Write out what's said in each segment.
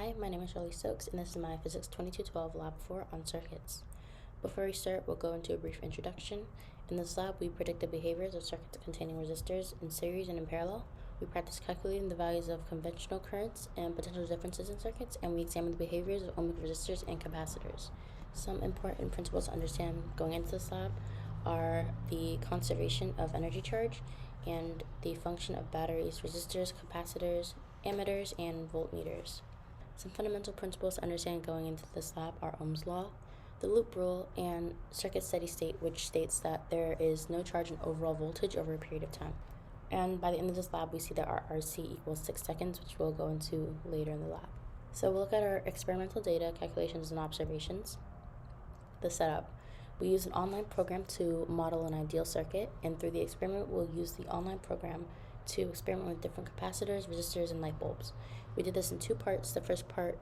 Hi, my name is Shirley Stokes, and this is my Physics 2212 Lab 4 on circuits. Before we start, we'll go into a brief introduction. In this lab, we predict the behaviors of circuits containing resistors in series and in parallel. We practice calculating the values of conventional currents and potential differences in circuits, and we examine the behaviors of ohmic resistors and capacitors. Some important principles to understand going into this lab are the conservation of energy charge and the function of batteries, resistors, capacitors, ammeters, and voltmeters. Some fundamental principles to understand going into this lab are Ohm's law, the loop rule, and circuit steady state, which states that there is no charge in overall voltage over a period of time. And by the end of this lab, we see that our RC equals 6 seconds, which we'll go into later in the lab. So we'll look at our experimental data, calculations, and observations. The setup. We use an online program to model an ideal circuit, and through the experiment, we'll use the online program to experiment with different capacitors, resistors, and light bulbs. We did this in two parts. The first part,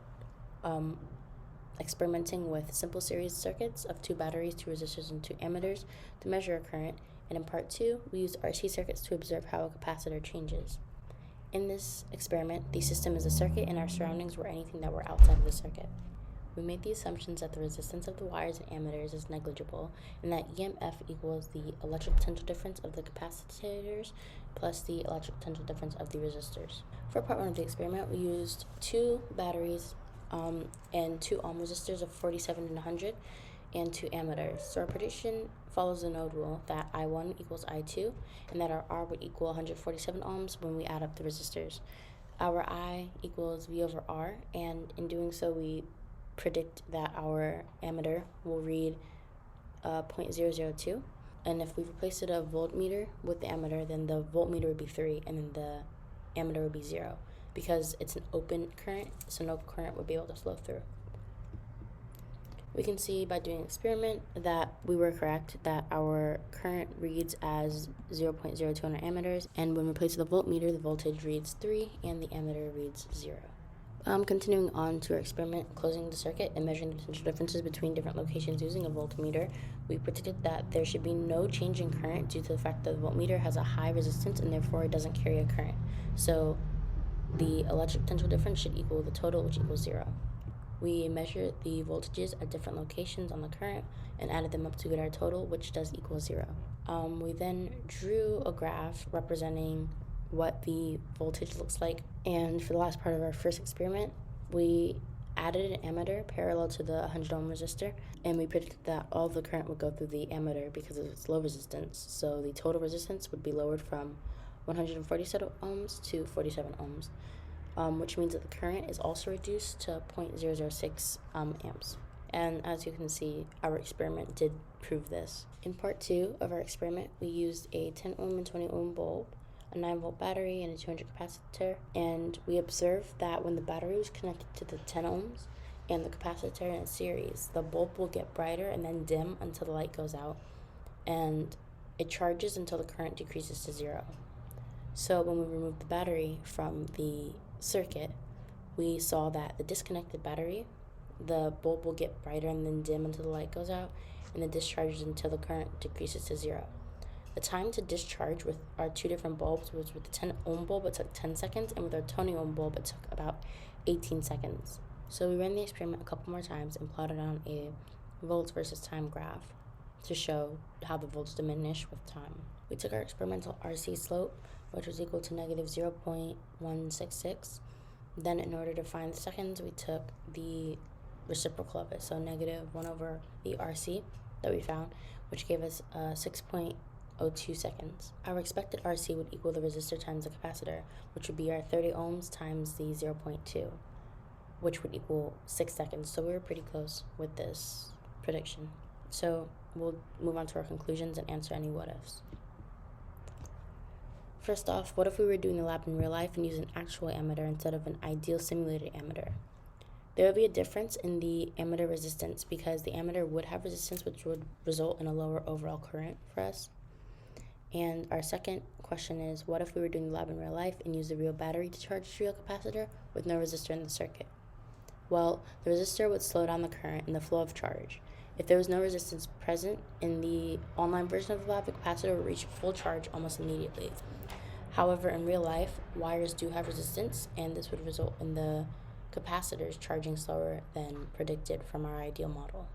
experimenting with simple series circuits of 2 batteries, 2 resistors, and 2 ammeters to measure a current. And in part 2, we used RC circuits to observe how a capacitor changes. In this experiment, the system is a circuit and our surroundings were anything that were outside of the circuit. We made the assumptions that the resistance of the wires and ammeters is negligible and that EMF equals the electric potential difference of the capacitors plus the electric potential difference of the resistors. For part 1 of the experiment, we used 2 batteries and 2 ohm resistors of 47 and 100 and 2 ammeters. So our prediction follows the node rule that I1 equals I2 and that our R would equal 147 ohms when we add up the resistors. Our I equals V over R, and in doing so we predict that our ammeter will read 0.002, and if we replaced a voltmeter with the ammeter, then the voltmeter would be 3 and then the ammeter would be 0 because it's an open current, so no current would be able to flow through. We can see by doing an experiment that we were correct, that our current reads as 0.02 on our ammeters, and when we replace the voltmeter, the voltage reads 3 and the ammeter reads 0. Continuing on to our experiment, closing the circuit and measuring the potential differences between different locations using a voltmeter, we predicted that there should be no change in current due to the fact that the voltmeter has a high resistance and therefore it doesn't carry a current. So the electric potential difference should equal the total, which equals 0. We measured the voltages at different locations on the current and added them up to get our total, which does equal 0. We then drew a graph representing what the voltage looks like, and for the last part of our first experiment, we added an ammeter parallel to the 100 ohm resistor, and we predicted that all of the current would go through the ammeter because of its low resistance, so the total resistance would be lowered from 147 ohms to 47 ohms, which means that the current is also reduced to 0.006 amps. And as you can see, our experiment did prove this. In part 2 of our experiment, we used a 10 ohm and 20 ohm bulb, a 9 volt battery, and a 200 capacitor, and we observed that when the battery was connected to the 10 ohms and the capacitor in a series, the bulb will get brighter and then dim until the light goes out, and it charges until the current decreases to 0. So when we removed the battery from the circuit, we saw that the disconnected battery, the bulb will get brighter and then dim until the light goes out, and it discharges until the current decreases to 0. The time to discharge with our 2 different bulbs was with the 10 ohm bulb, it took 10 seconds, and with our 20 ohm bulb, it took about 18 seconds. So we ran the experiment a couple more times and plotted on a volts versus time graph to show how the volts diminish with time. We took our experimental RC slope, which was equal to negative 0.166. Then in order to find the seconds, we took the reciprocal of it, so negative 1 over the RC that we found, which gave us 6.02 seconds. Our expected RC would equal the resistor times the capacitor, which would be our 30 ohms times the 0.2, which would equal 6 seconds. So we were pretty close with this prediction. So we'll move on to our conclusions and answer any what-ifs. First off, what if we were doing the lab in real life and used an actual ammeter instead of an ideal simulated ammeter? There would be a difference in the ammeter resistance because the ammeter would have resistance, which would result in a lower overall current for us. And our second question is, what if we were doing the lab in real life and used a real battery to charge a real capacitor with no resistor in the circuit? Well, the resistor would slow down the current and the flow of charge. If there was no resistance present in the online version of the lab, the capacitor would reach full charge almost immediately. However, in real life, wires do have resistance, and this would result in the capacitors charging slower than predicted from our ideal model.